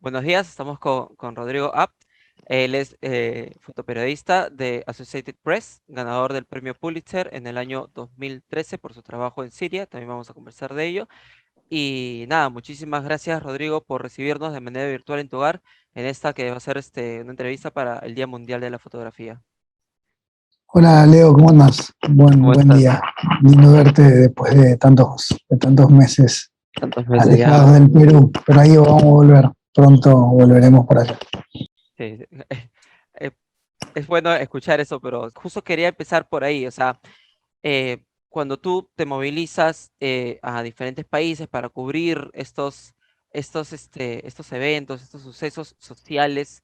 Buenos días, estamos con Rodrigo Apt. Él es fotoperiodista de Associated Press, ganador del premio Pulitzer en el año 2013 por su trabajo en Siria. También vamos a conversar de ello. Y nada, muchísimas gracias, Rodrigo, por recibirnos de manera virtual en tu hogar en esta que va a ser una entrevista para el Día Mundial de la Fotografía. Hola Leo, ¿cómo andas? ¿Cómo Buen estás? día. Lindo verte después de tantos meses Tantos meses ya. alejados del Perú, pero ahí vamos a volver. Pronto volveremos para allá. Sí, eh, es bueno escuchar eso, pero justo quería empezar por ahí. O sea, cuando tú te movilizas a diferentes países para cubrir estos eventos, estos sucesos sociales,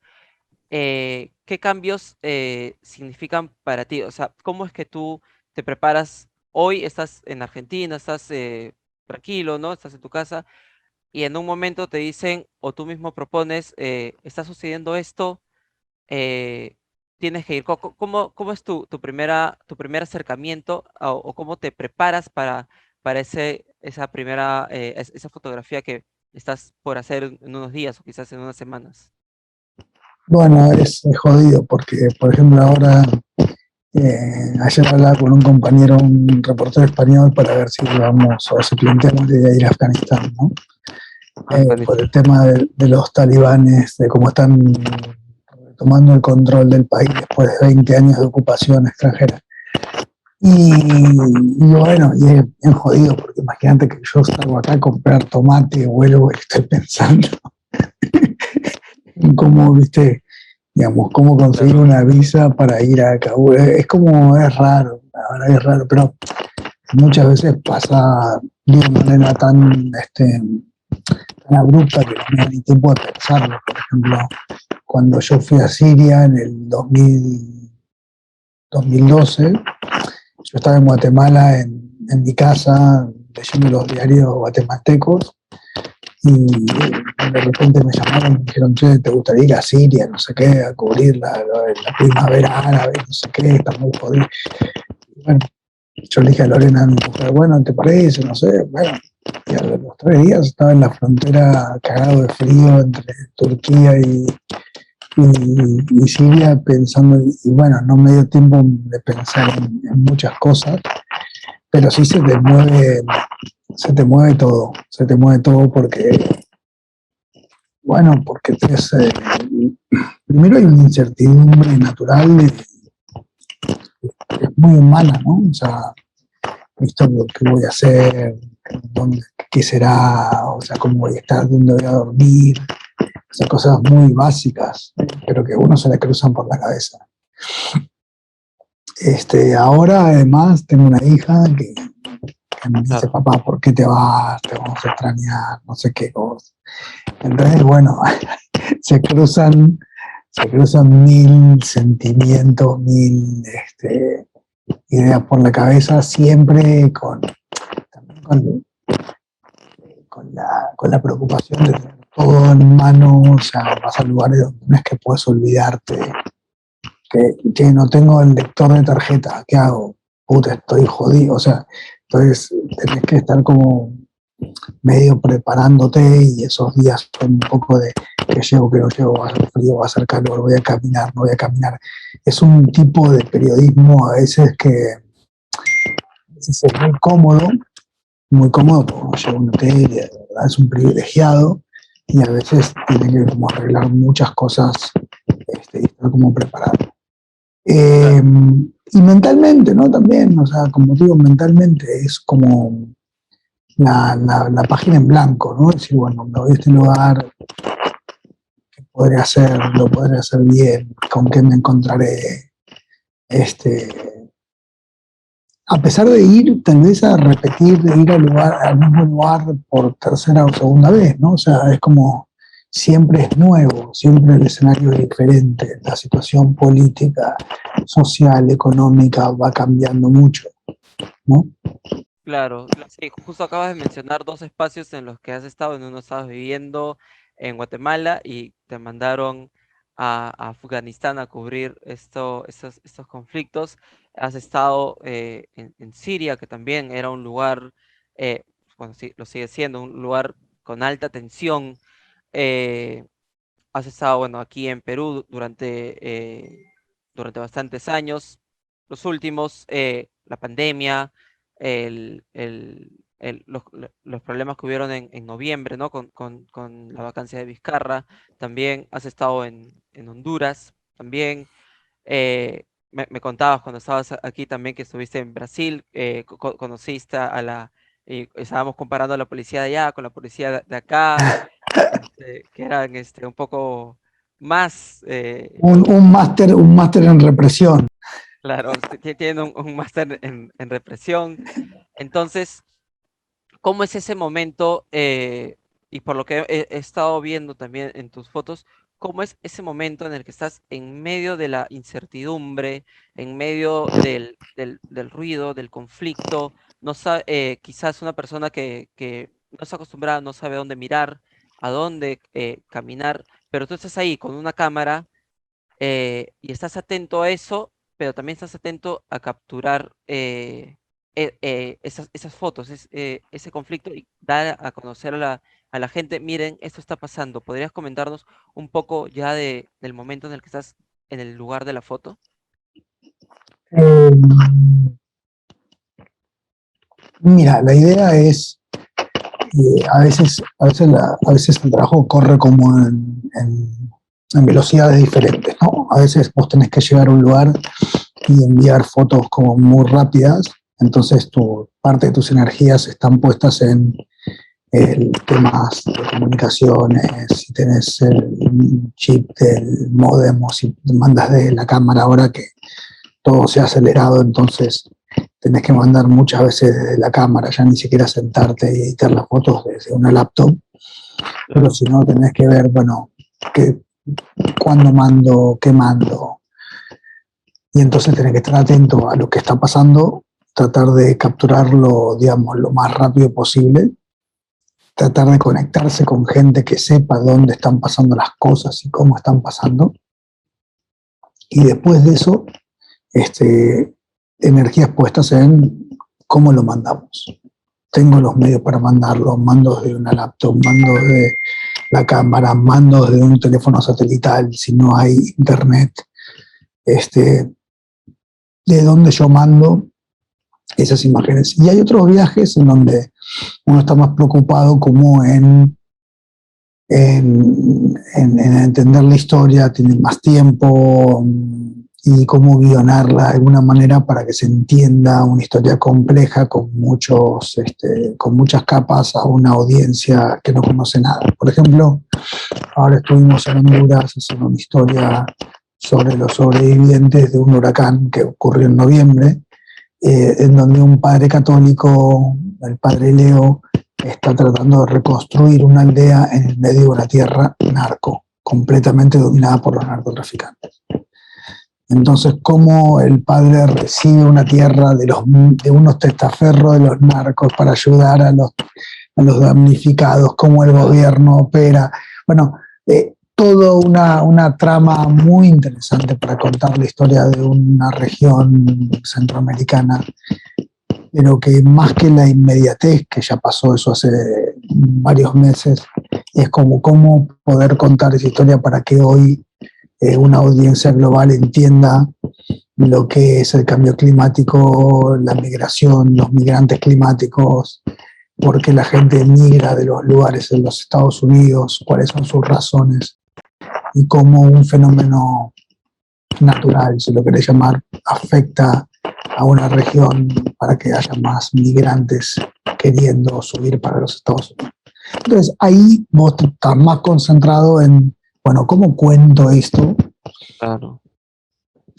¿qué cambios significan para ti? O sea, ¿cómo es que tú te preparas? Hoy estás en Argentina, estás tranquilo, ¿no? Estás en tu casa y en un momento te dicen o tú mismo propones, está sucediendo esto, eh, tienes que ir. ¿Cómo es tu primer acercamiento o cómo te preparas para esa fotografía que estás por hacer en unos días o quizás en unas semanas? Bueno, es jodido porque, por ejemplo, ahora ayer hablaba con un compañero, un reportero español, para ver si vamos o si planteamos la idea de ir a Afganistán, ¿no? Por el Afganistán. tema de los talibanes, de cómo están tomando el control del país después de 20 años de ocupación extranjera. Y bueno, y es bien jodido, porque imagínate que yo salgo acá a comprar tomate, vuelvo y estoy pensando en cómo, viste, digamos, cómo conseguir Claro, una visa para ir a Kabul. Es como, es raro, la verdad es raro, pero muchas veces pasa de una manera tan abrupta que no me da ni tiempo de pensarlo. Por ejemplo, cuando yo fui a Siria en el 2012, yo estaba en Guatemala en mi casa leyendo los diarios guatemaltecos y de repente me llamaron y me dijeron, che, ¿te gustaría ir a Siria? No sé qué, a cubrir la primavera árabe, no sé qué, está muy jodido. Y bueno, yo le dije a Lorena, a mi mujer, bueno, ¿te parece? No sé, bueno. Y a los 3 días estaba en la frontera cagado de frío entre Turquía y Siria pensando, y bueno, no me dio tiempo de pensar en muchas cosas, pero sí se te mueve todo porque, bueno, porque primero hay una incertidumbre natural, es muy humana, ¿no? O sea, esto es lo que voy a hacer, dónde, qué será, o sea, cómo voy a estar, dónde voy a dormir, o sea, cosas muy básicas, pero que a uno se le cruzan por la cabeza. Ahora además tengo una hija que me dice, claro. papá, ¿por qué te vas? Te vamos a extrañar, no sé qué cosa. Entonces, bueno, se cruzan, se cruzan mil sentimientos, mil ideas por la cabeza, siempre con, con la preocupación de tener todo en mano, o sea, vas a lugares donde no es que puedes olvidarte, que no tengo el lector de tarjeta, ¿qué hago? Puta, estoy jodido, o sea, entonces tenés que estar como medio preparándote y esos días son un poco de que llego, que no llego, va a ser frío, va a ser calor, voy a caminar, no voy a caminar. Es un tipo de periodismo a veces que a veces es muy cómodo, porque uno llega a un hotel y de verdad es un privilegiado y a veces tiene que como arreglar muchas cosas y estar como preparado. Eh, Claro. y mentalmente, ¿no? También, o sea, como digo, mentalmente es como la página en blanco, ¿no? Es decir, bueno, me voy a este lugar, lo podré hacer bien, con qué me encontraré. Este, a pesar de ir tal vez a repetir, de ir al mismo lugar por tercera o segunda vez, ¿no? O sea, es como siempre es nuevo, siempre el escenario es diferente, la situación política, social, económica va cambiando mucho, ¿no? Claro, sí, justo acabas de mencionar dos espacios en los que has estado. En uno estabas viviendo en Guatemala y te mandaron a Afganistán a cubrir estos conflictos. Has estado en Siria, que también era un lugar, bueno, sí, lo sigue siendo, un lugar con alta tensión. has estado, bueno, aquí en Perú durante bastantes años. Los últimos, la pandemia, los problemas que hubieron en noviembre, ¿no? Con la vacancia de Vizcarra. También has estado en Honduras, también. Me contabas cuando estabas aquí también que estuviste en Brasil, conociste estábamos comparando a la policía de allá con la policía de acá, que eran un poco más, Un máster en represión. claro, tienen un máster en represión. Entonces, ¿cómo es ese momento? Y por lo que he estado viendo también en tus fotos, ¿cómo es ese momento en el que estás en medio de la incertidumbre, en medio del ruido, del conflicto? No quizás una persona que no está acostumbrada, no sabe dónde mirar, a dónde caminar, pero tú estás ahí con una cámara y estás atento a eso, pero también estás atento a capturar esas fotos, ese conflicto y dar a conocer a la gente, miren, esto está pasando. ¿Podrías comentarnos un poco ya del momento en el que estás en el lugar de la foto? Eh, Mira, la idea es, a veces el trabajo corre como en velocidades diferentes, ¿no? A veces vos tenés que llegar a un lugar y enviar fotos como muy rápidas, entonces parte de tus energías están puestas en temas de comunicaciones, si tenés el chip del modem o si mandas de la cámara ahora que todo se ha acelerado, entonces tenés que mandar muchas veces desde la cámara, ya ni siquiera sentarte y editar las fotos desde una laptop, pero Claro, si no tenés que ver, bueno, que, cuándo mando, qué mando, y entonces tenés que estar atento a lo que está pasando, tratar de capturarlo, digamos, lo más rápido posible, tratar de conectarse con gente que sepa dónde están pasando las cosas y cómo están pasando, y después de eso, este, energías puestas en cómo lo mandamos. Tengo los medios para mandarlo, mando de una laptop, mando de la cámara, mando de un teléfono satelital si no hay internet, este, de dónde yo mando esas imágenes. Y hay otros viajes en donde uno está más preocupado como en entender la historia, tiene más tiempo y cómo guionarla de alguna manera para que se entienda una historia compleja con muchas capas a una audiencia que no conoce nada. Por ejemplo, ahora estuvimos en Honduras haciendo una historia sobre los sobrevivientes de un huracán que ocurrió en noviembre, en donde un padre católico, el padre Leo, está tratando de reconstruir una aldea en el medio de una tierra narco, completamente dominada por los narcotraficantes. Entonces, cómo el padre recibe una tierra de unos testaferros de los narcos para ayudar a los damnificados, cómo el gobierno opera. Bueno, toda una trama muy interesante para contar la historia de una región centroamericana, pero que más que la inmediatez, que ya pasó eso hace varios meses, es como cómo poder contar esa historia para que hoy una audiencia global entienda lo que es el cambio climático, la migración, los migrantes climáticos, por qué la gente migra de los lugares en los Estados Unidos, cuáles son sus razones y cómo un fenómeno natural, si lo querés llamar, afecta a una región para que haya más migrantes queriendo subir para los Estados Unidos. Entonces ahí vos estás más concentrado en, bueno, ¿cómo cuento esto? claro,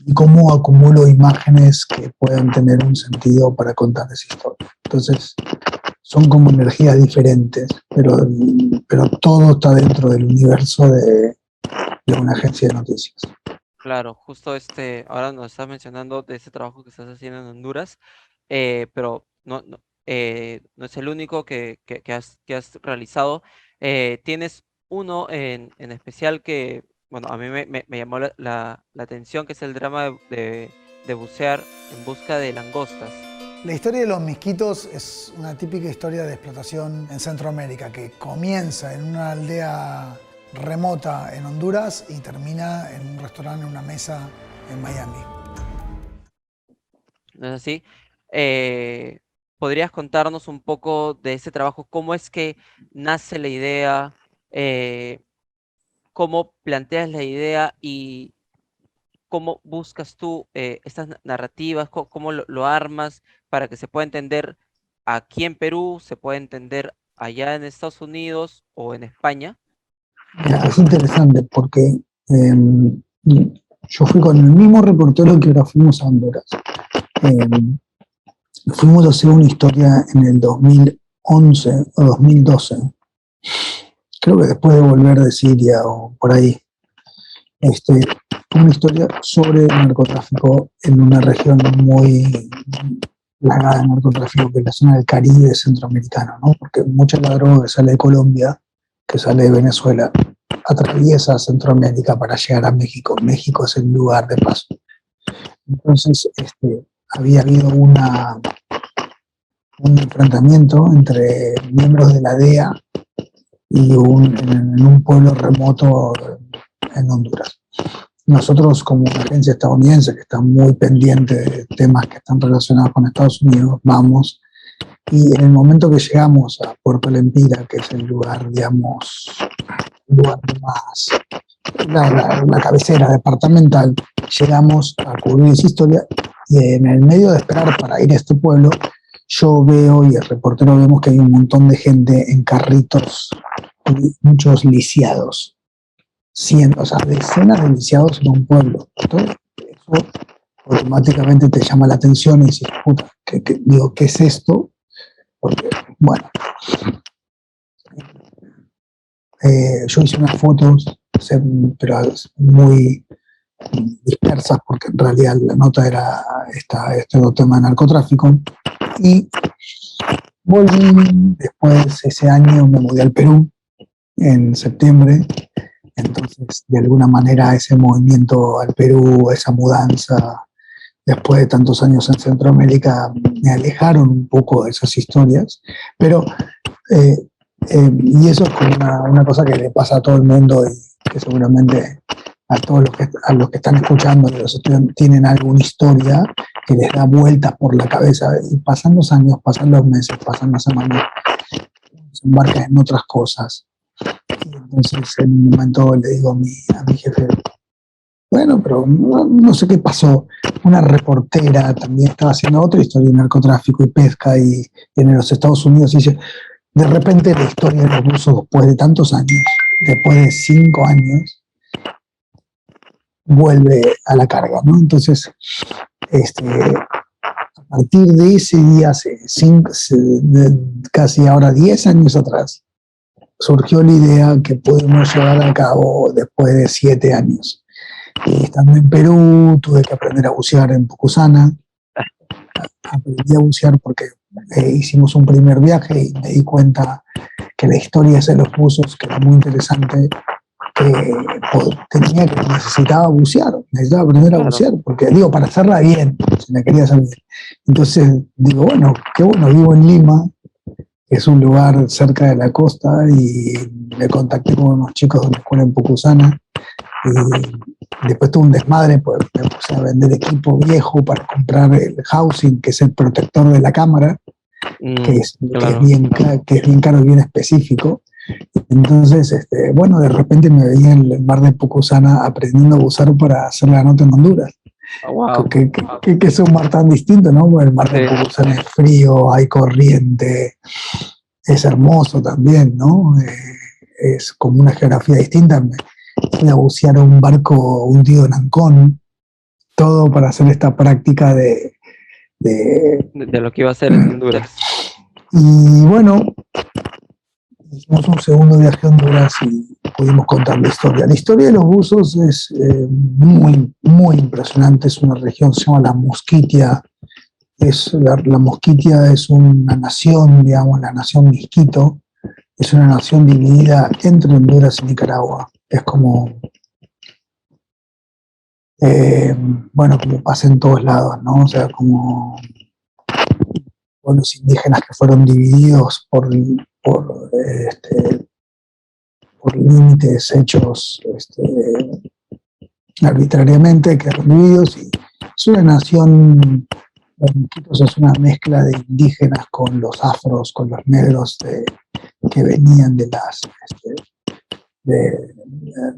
Y cómo acumulo imágenes que puedan tener un sentido para contar esa historia. Entonces, son como energías diferentes, pero todo está dentro del universo de una agencia de noticias. claro. Justo ahora nos estás mencionando de ese trabajo que estás haciendo en Honduras, pero no es el único que has realizado. Tienes uno en especial que, bueno, a mí me llamó la atención, que es el drama de bucear en busca de langostas. La historia de los misquitos es una típica historia de explotación en Centroamérica que comienza en una aldea remota en Honduras y termina en un restaurante, en una mesa en Miami. ¿No es así? Eh, ¿Podrías contarnos un poco de ese trabajo? ¿Cómo es que nace la idea? Eh, ¿Cómo planteas la idea y cómo buscas tú estas narrativas? ¿Cómo lo armas para que se pueda entender aquí en Perú, se pueda entender allá en Estados Unidos o en España? Mira, es interesante porque yo fui con el mismo reportero que ahora fuimos a Honduras. Eh, Fuimos a hacer una historia en el 2011 o 2012, creo que después de volver de Siria o por ahí. Una historia sobre narcotráfico en una región muy plagada de narcotráfico, que es la zona del Caribe centroamericano, ¿no? Porque mucha de la droga que sale de Colombia, que sale de Venezuela, atraviesa Centroamérica para llegar a México. México es el lugar de paso. Entonces, había habido un enfrentamiento entre miembros de la DEA y en un pueblo remoto en Honduras. Nosotros, como una agencia estadounidense que está muy pendiente de temas que están relacionados con Estados Unidos, vamos, y en el momento que llegamos a Puerto Lempira, que es el lugar, digamos, el lugar más, la cabecera departamental, llegamos a cubrir esa historia y en el medio de esperar para ir a este pueblo, yo veo y el reportero vemos que hay un montón de gente en carritos, muchos lisiados, o sea, decenas de lisiados en un pueblo. Entonces, eso automáticamente te llama la atención y dices, puta, digo, ¿qué es esto? Porque, bueno, yo hice unas fotos, pero muy dispersas, porque en realidad la nota era este tema de narcotráfico. Y volví, después ese año me mudé al Perú, en septiembre. Entonces, de alguna manera, ese movimiento al Perú, esa mudanza, después de tantos años en Centroamérica, me alejaron un poco de esas historias. Pero, y eso es como una cosa que le pasa a todo el mundo y que seguramente a los que están escuchando, que los estudiantes tienen alguna historia que les da vueltas por la cabeza. Y pasan los años, pasan los meses, pasan las semanas, se embarcan en otras cosas. Y entonces en un momento le digo a mi jefe, bueno, pero no sé qué pasó. Una reportera también estaba haciendo otra historia de narcotráfico y pesca y en los Estados Unidos, y dice, de repente la historia de los buzos después de tantos años, después de 5 años, vuelve a la carga, ¿no? Entonces, a partir de ese día, casi ahora 10 años atrás, surgió la idea que pudimos llevar a cabo después de 7 años. Y estando en Perú, tuve que aprender a bucear en Pucusana. Aprendí a bucear porque hicimos un primer viaje y me di cuenta que la historia de los buzos, que era muy interesante, necesitaba bucear, necesitaba aprender a bucear, porque digo, para hacerla bien, si me quería hacer bien. Entonces digo, bueno, qué bueno, vivo en Lima, es un lugar cerca de la costa, y me contacté con unos chicos de una escuela en Pucusana, y después tuve un desmadre, pues me puse a vender equipo viejo para comprar el housing, que es el protector de la cámara, Claro. que es bien caro y bien específico. Entonces, bueno, de repente me veía en el mar de Pucusana aprendiendo a bucear para hacer la nota en Honduras. Wow. Que es un mar tan distinto, ¿no? Porque el mar de Pucusana es frío, hay corriente, es hermoso también, ¿no? Es como una geografía distinta. Fui a bucear a un barco hundido en Ancón, todo para hacer esta práctica de lo que iba a ser en Honduras. y bueno, hicimos un segundo viaje a Honduras y pudimos contar la historia. La historia de los buzos es muy, muy impresionante. Es una región, se llama la Mosquitia. La Mosquitia es una nación, digamos, la nación Misquito. Es una nación dividida entre Honduras y Nicaragua. Es como, bueno, como pasa en todos lados, ¿no? O sea, como pueblos indígenas que fueron divididos por por límites hechos arbitrariamente, quedaron divididos, y es una nación, los Miquitos es una mezcla de indígenas con los afros, con los negros que venían de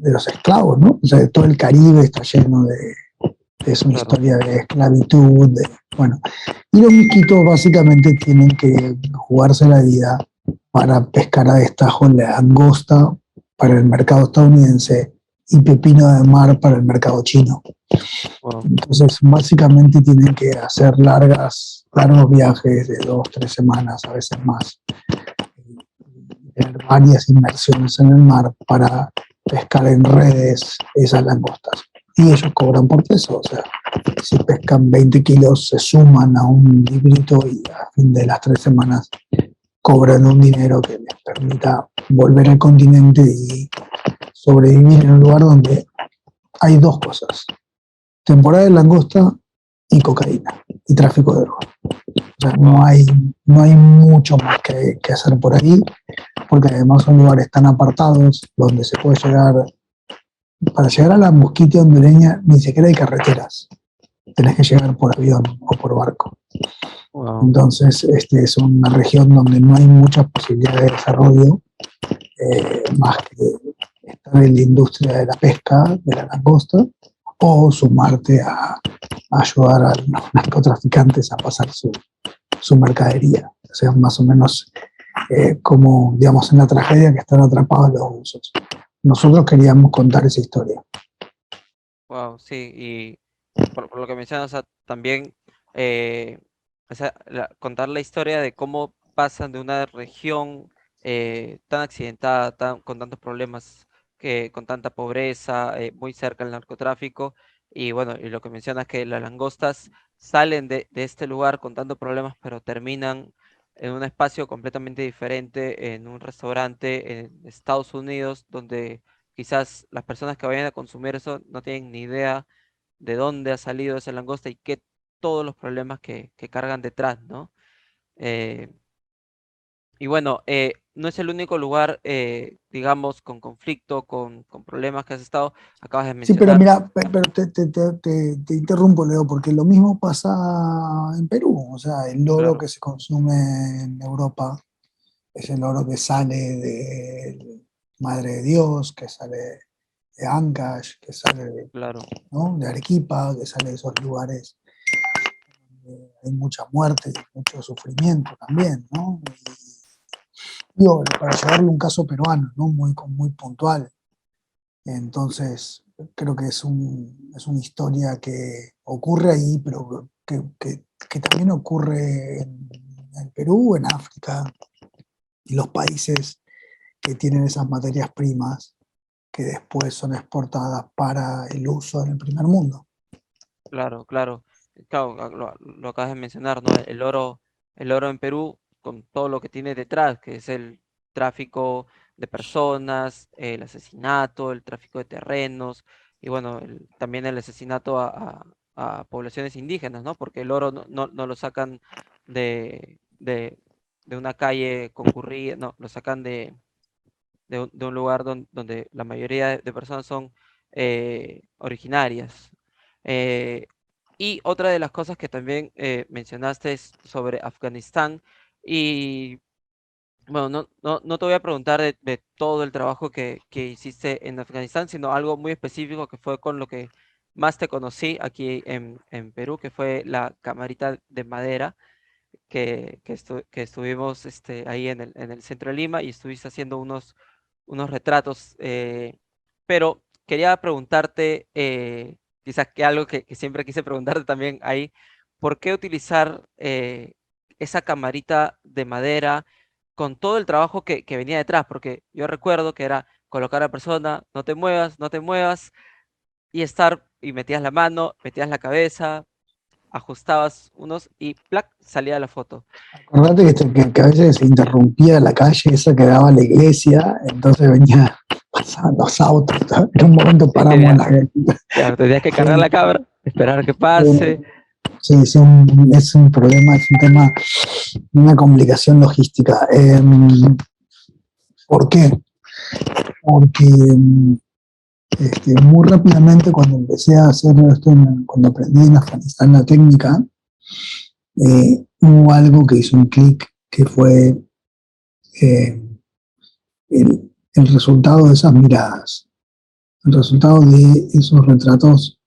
los esclavos, ¿no? O sea, todo el Caribe está lleno de su Claro. historia de esclavitud, bueno. Y los Miquitos básicamente tienen que jugarse la vida para pescar a destajo langosta para el mercado estadounidense y pepino de mar para el mercado chino. Wow. Entonces, básicamente tienen que hacer largos viajes de 2, 3 semanas, a veces más, tener varias inmersiones en el mar para pescar en redes esas langostas. Y ellos cobran por peso, o sea, si pescan 20 kilos, se suman a un librito y a fin de las 3 semanas cobran un dinero que les permita volver al continente y sobrevivir en un lugar donde hay 2 cosas: temporada de langosta y cocaína y tráfico de droga. O sea, no hay mucho más que hacer por ahí, porque además son lugares tan apartados donde se puede llegar. Para llegar a la Mosquitia hondureña ni siquiera hay carreteras, tenés que llegar por avión o por barco. Wow. Entonces, es una región donde no hay muchas posibilidades de desarrollo, más que estar en la industria de la pesca, de la langosta, o sumarte a ayudar a los narcotraficantes a pasar su mercadería. O sea, más o menos como, digamos, en la tragedia que están atrapados los usos. Nosotros queríamos contar esa historia. Wow, sí, y por lo que mencionas, o sea, también o sea, contar la historia de cómo pasan de una región tan accidentada, con tantos problemas, con tanta pobreza, muy cerca del narcotráfico, y bueno, y lo que mencionas que las langostas salen de este lugar con tantos problemas, pero terminan en un espacio completamente diferente, en un restaurante en Estados Unidos, donde quizás las personas que vayan a consumir eso no tienen ni idea de dónde ha salido esa langosta y qué todos los problemas que cargan detrás, ¿no? Eh, y bueno, no es el único lugar, digamos, con conflicto, con problemas que has estado, acabas de Sí, pero mencionar. mira, pero te interrumpo, Leo, porque lo mismo pasa en Perú. O sea, el oro Claro, que se consume en Europa es el oro que sale de Madre de Dios, que sale de Ancash, que sale claro, ¿no? de Arequipa, que sale de esos lugares donde hay mucha muerte y mucho sufrimiento también, ¿no? Y digo, para llevarle un caso peruano, ¿no? Muy puntual. Entonces, creo que es una historia que ocurre ahí, pero que también ocurre en Perú, en África, y los países que tienen esas materias primas que después son exportadas para el uso en el primer mundo. claro, claro. Claro, lo acabas de mencionar, ¿no? El oro en Perú, con todo lo que tiene detrás, que es el tráfico de personas, el asesinato, el tráfico de terrenos, y bueno, también el asesinato a poblaciones indígenas, ¿no? Porque el oro no lo sacan de, de, de una calle concurrida, no, lo sacan de un lugar donde la mayoría de personas son originarias. Eh, y otra de las cosas que también mencionaste es sobre Afganistán. Y bueno, no te voy a preguntar de todo el trabajo que hiciste en Afganistán, sino algo muy específico que fue con lo que más te conocí aquí en Perú, que fue la camarita de madera que estuvimos ahí en el centro de Lima y estuviste haciendo unos retratos, pero quería preguntarte, quizás que algo que siempre quise preguntarte también ahí, ¿por qué utilizar esa camarita de madera con todo el trabajo que venía detrás? Porque yo recuerdo que era colocar a la persona, no te muevas, no te muevas, y estar, y metías la mano, metías la cabeza, ajustabas unos y ¡plac! Salía la foto. Acordate que a veces se interrumpía la calle esa que daba a la iglesia, entonces pasaban los autos, en un momento Sí, paramos en la... claro, tenías que cargar Sí, la cabra, esperar a que sí, pase. sí, es un problema, es un tema, una complicación logística. ¿Por qué? porque muy rápidamente cuando empecé a hacer esto, cuando aprendí en Afganistán la técnica, hubo algo que hizo un clic, que fue eh, el resultado de esas miradas, el resultado de esos retratos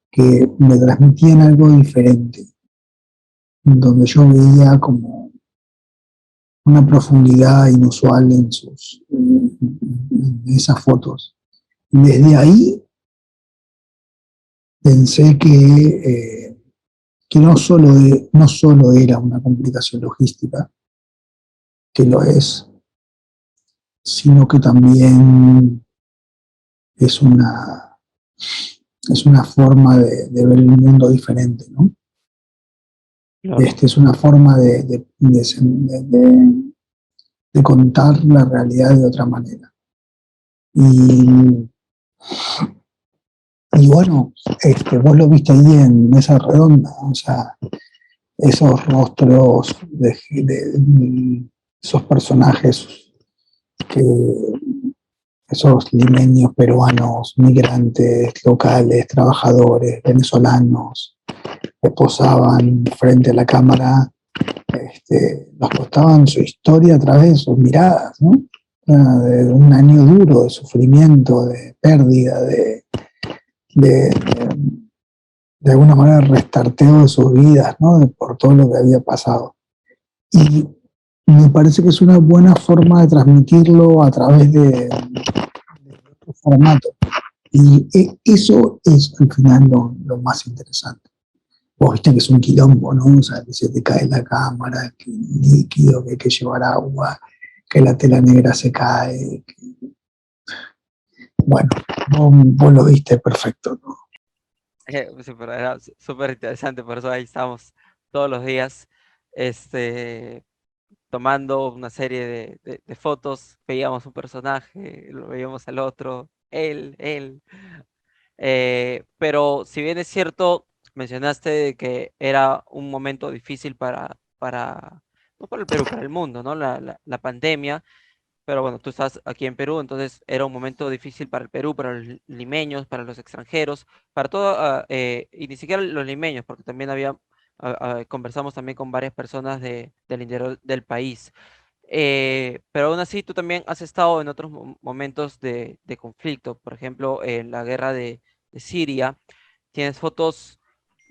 que me transmitían algo diferente, donde yo veía como una profundidad inusual en esas fotos. Y desde ahí pensé que no solo era una complicación logística, que lo sino que también es es una forma de ver el mundo diferente, ¿no? Claro. Es una forma de contar la realidad de otra manera. Y, y bueno, vos lo viste ahí en Mesa Redonda, o sea, esos rostros esos personajes, que, esos limeños, peruanos, migrantes, locales, trabajadores, venezolanos, que posaban frente a la cámara, nos contaban su historia a través de sus miradas, ¿no? De un año duro, de sufrimiento, de pérdida, de, de alguna manera restarteo de sus vidas, ¿no? Por todo lo que había pasado. Y me parece que es una buena forma de transmitirlo a través de otro formato. Y eso es al final lo más interesante. Vos viste que es un quilombo, ¿no? O sea, que se te cae la cámara, que el líquido, que hay que llevar agua, que la tela negra se cae. Bueno, vos lo viste perfecto, ¿no? Sí, pero era súper interesante, por eso ahí estamos todos los días, este, tomando una serie de fotos, veíamos un personaje, lo veíamos al otro, él. Pero si bien es cierto, mencionaste de que era un momento difícil no para el Perú, para el mundo, ¿no? La pandemia. Pero bueno, tú estás aquí en Perú, entonces era un momento difícil para el Perú, para los limeños, para los extranjeros, para todo, y ni siquiera los limeños, porque también conversamos también con varias personas del interior del país. Pero aún así, tú también has estado en otros momentos de conflicto, por ejemplo, en la guerra de Siria, tienes fotos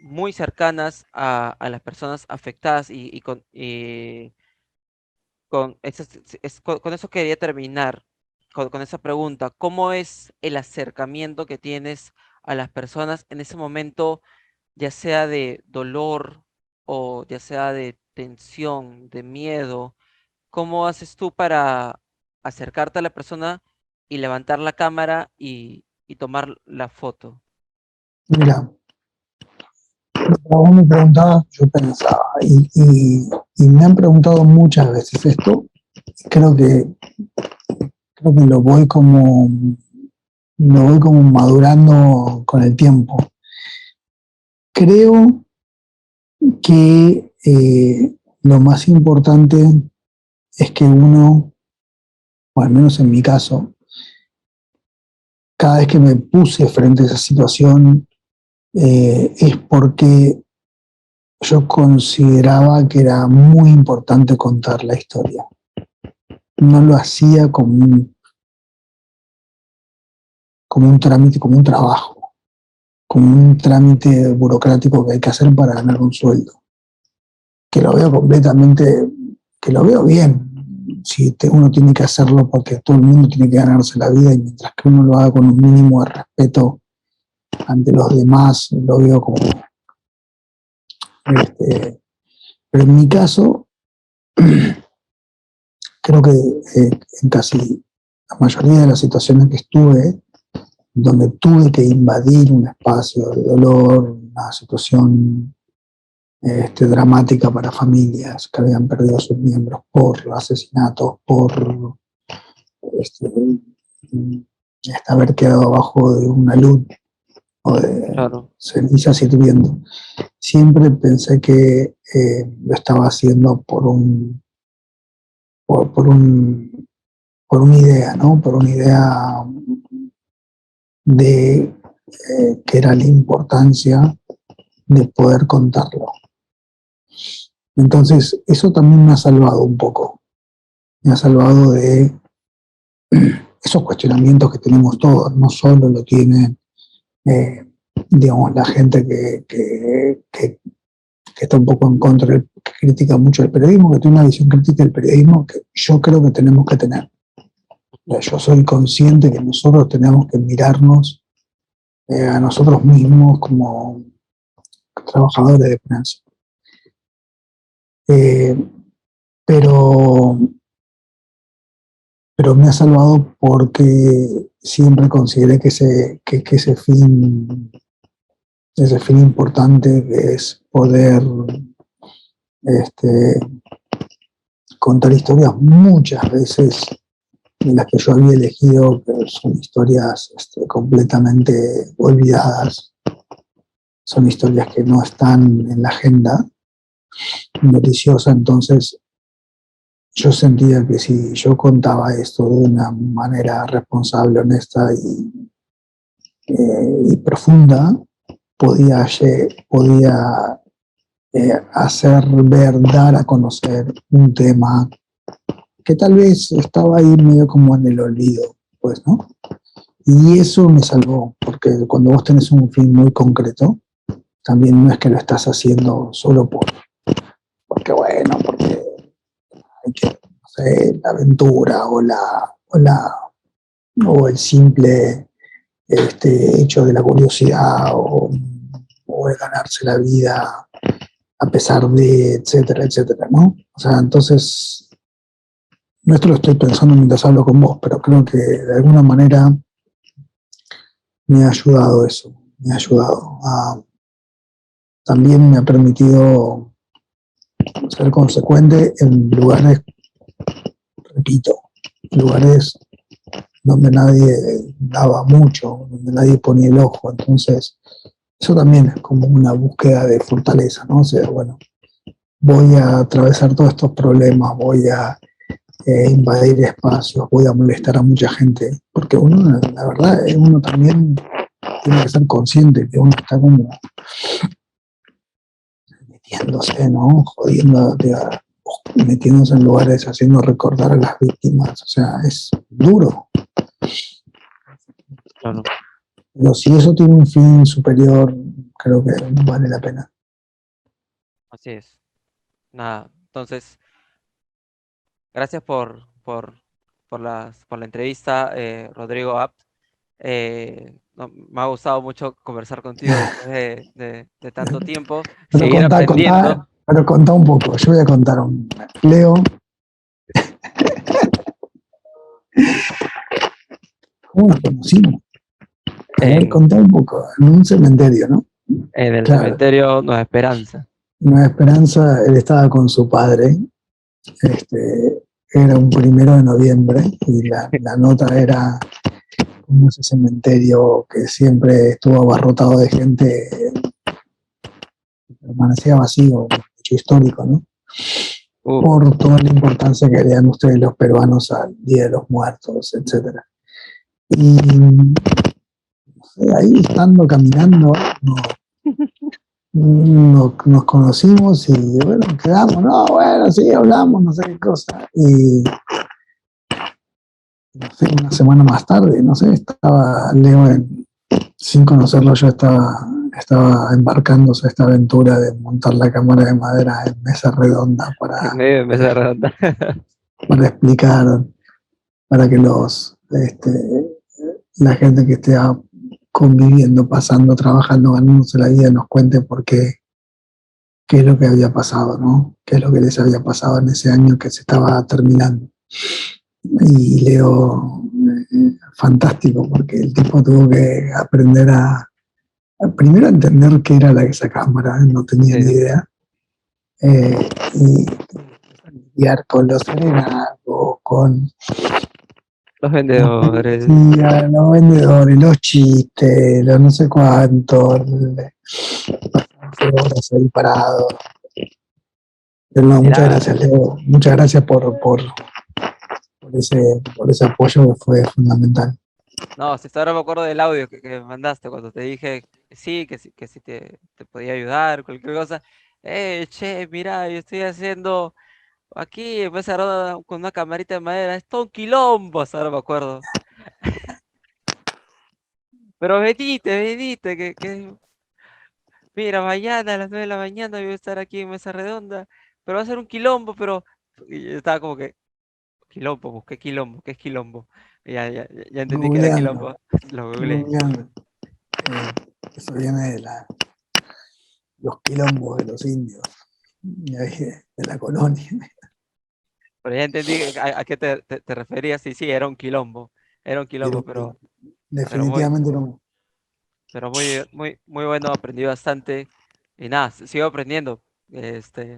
muy cercanas a las personas afectadas con eso quería terminar, con esa pregunta. ¿Cómo es el acercamiento que tienes a las personas en ese momento, ya sea de dolor o ya sea de tensión, de miedo? ¿Cómo haces tú para acercarte a la persona y levantar la cámara y tomar la foto? Mira, vos me preguntabas, yo pensaba, y me han preguntado muchas veces esto, creo que, creo que lo voy como madurando con el tiempo. Creo que lo más importante es que uno, o al menos en mi caso, cada vez que me puse frente a esa situación, es porque yo consideraba que era muy importante contar la historia. No lo hacía como un trámite, como un trabajo, como un trámite burocrático que hay que hacer para ganar un sueldo. Que lo veo completamente, que lo veo bien. Si uno tiene que hacerlo porque todo el mundo tiene que ganarse la vida y mientras que uno lo haga con un mínimo de respeto ante los demás, lo veo como... pero en mi caso, creo que en casi la mayoría de las situaciones que estuve, donde tuve que invadir un espacio de dolor, una situación dramática para familias que habían perdido a sus miembros por asesinatos, por este, haber quedado abajo de una luz o de Claro. cenizas hirviendo. Siempre pensé que lo estaba haciendo por un por una idea, ¿no? Por una idea de que era la importancia de poder contarlo. Entonces, eso también me ha salvado un poco. Me ha salvado de esos cuestionamientos que tenemos todos. No solo lo tienen, digamos, la gente que está un poco en contra, que critica mucho el periodismo, que tiene una visión crítica del periodismo que yo creo que tenemos que tener. Yo soy consciente que nosotros tenemos que mirarnos a nosotros mismos como trabajadores de prensa. Pero me ha salvado porque siempre consideré que ese fin importante, que es poder contar historias muchas veces de las que yo había elegido, que son historias completamente olvidadas, son historias que no están en la agenda noticiosa. Entonces yo sentía que si yo contaba esto de una manera responsable, honesta y profunda, podía hacer ver, dar a conocer un tema que tal vez estaba ahí medio como en el olvido, pues, ¿no? Y eso me salvó, porque cuando vos tenés un fin muy concreto, también no es que lo estás haciendo solo porque bueno, porque hay que, no sé, la aventura o el simple hecho de la curiosidad o de ganarse la vida a pesar de, etcétera, etcétera, ¿no? O sea, entonces, no esto lo estoy pensando mientras hablo con vos, pero creo que de alguna manera me ha ayudado eso, me ha ayudado también me ha permitido ser consecuente en lugares, repito, lugares donde nadie daba mucho, donde nadie ponía el ojo. Entonces, eso también es como una búsqueda de fortaleza, ¿no? O sea, bueno, voy a atravesar todos estos problemas, voy a invadir espacios, voy a molestar a mucha gente, porque uno, la verdad, uno también tiene que ser consciente que uno está como metiéndose, ¿no? Jodiendo, metiéndose en lugares, haciendo recordar a las víctimas, o sea, es duro. Claro. Pero si eso tiene un fin superior, creo que vale la pena. Así es. Nada, entonces, gracias por la entrevista, Rodrigo Abt. Me ha gustado mucho conversar contigo después de tanto tiempo, Pero seguir aprendiendo. contá un poco, yo voy a contar un Leo. ¿Cómo nos conocimos? A ver, contá un poco, en un cementerio, ¿no? En el Claro. cementerio Nueva Esperanza. Nueva Esperanza, él estaba con su padre, era un 1 de noviembre y la nota era como ese cementerio que siempre estuvo abarrotado de gente, permanecía vacío, un hecho histórico, ¿no? Por toda la importancia que le dan ustedes los peruanos al Día de los Muertos, etcétera. Y ahí estando caminando, nos conocimos y bueno, quedamos, no, bueno, sí, hablamos, no sé qué cosa. Y no sé, una semana más tarde, no sé, estaba Leo, sin conocerlo, yo estaba embarcándose a esta aventura de montar la cámara de madera en mesa redonda En medio de mesa redonda. para explicar, para que la gente que esté conviviendo, pasando, trabajando, ganándose la vida, nos cuente por qué es lo que había pasado, ¿no? Qué es lo que les había pasado en ese año que se estaba terminando. Y Leo, fantástico, porque el tipo tuvo que aprender primero a entender qué era esa cámara, no tenía ni idea, y lidiar con los serenazgos, con Los vendedores. los vendedores, los chistes, los no sé cuántos, horas ahí parados. Pero no, muchas gracias, Leo. Muchas gracias por por ese apoyo que fue fundamental. No, si hasta ahora me acuerdo del audio que me mandaste cuando te dije que sí te podía ayudar, cualquier cosa. Che, mira, yo estoy haciendo aquí en mesa redonda con una camarita de madera, es todo un quilombo, hasta ahora me acuerdo. Pero venite, mira, mañana a las 9 de la mañana voy a estar aquí en mesa redonda, pero va a ser un quilombo, pero... Y yo estaba como que, quilombo, busqué quilombo, ¿qué es quilombo? Y ya entendí que era Googleando, quilombo, lo googleé. googleando. Eso viene de los quilombos de los indios, y ahí de la colonia. Pero ya entendí a qué te referías, sí, sí, era un Era quilombo, un quilombo. pero muy, Definitivamente no. pero muy bueno, aprendí bastante, y nada, sigo aprendiendo,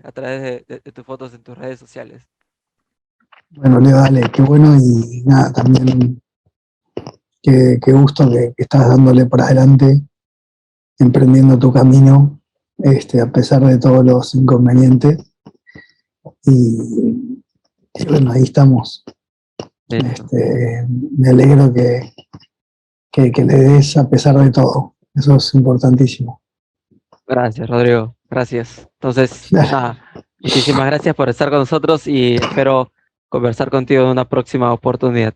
a través de tus fotos en tus redes sociales. Bueno, Leo, dale, qué bueno y nada, también qué gusto que estás dándole para adelante, emprendiendo tu camino, a pesar de todos los inconvenientes. Y bueno, ahí estamos. Listo. Me alegro que le des a pesar de todo. Eso es importantísimo. Gracias, Rodrigo, gracias. Entonces, Dale, nada, muchísimas gracias por estar con nosotros y espero conversar contigo en una próxima oportunidad.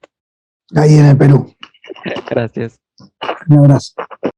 ahí en el Perú. Gracias. Un abrazo.